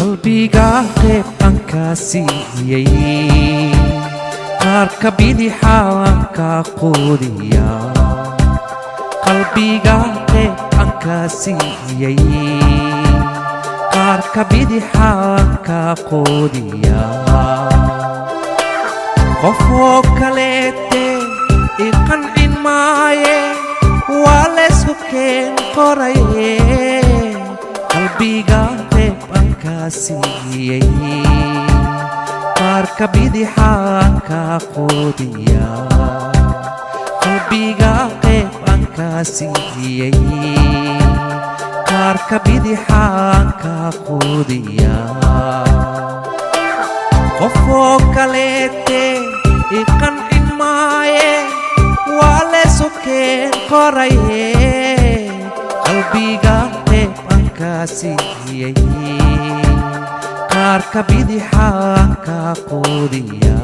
qalbiga qayb aan ka siiyay qaarka bidixa aan ka quudiya qalbiga qayb aan ka siiyay qaarka bidixa aan ka quudiya qofoo kaleete i qancin maaye waa laysku keen qoraye qalbiga qayb aan ka siiyay qaarka bidixa aan ka quudiya qalbiga qayb aan ka siiyay qaarka bidixa aan ka quudiya qofoo kaleete i qancin maaye waa laysku keen qoraye qalbiga qayb aan ka siiyay qaarka bidixa aan ka quudiya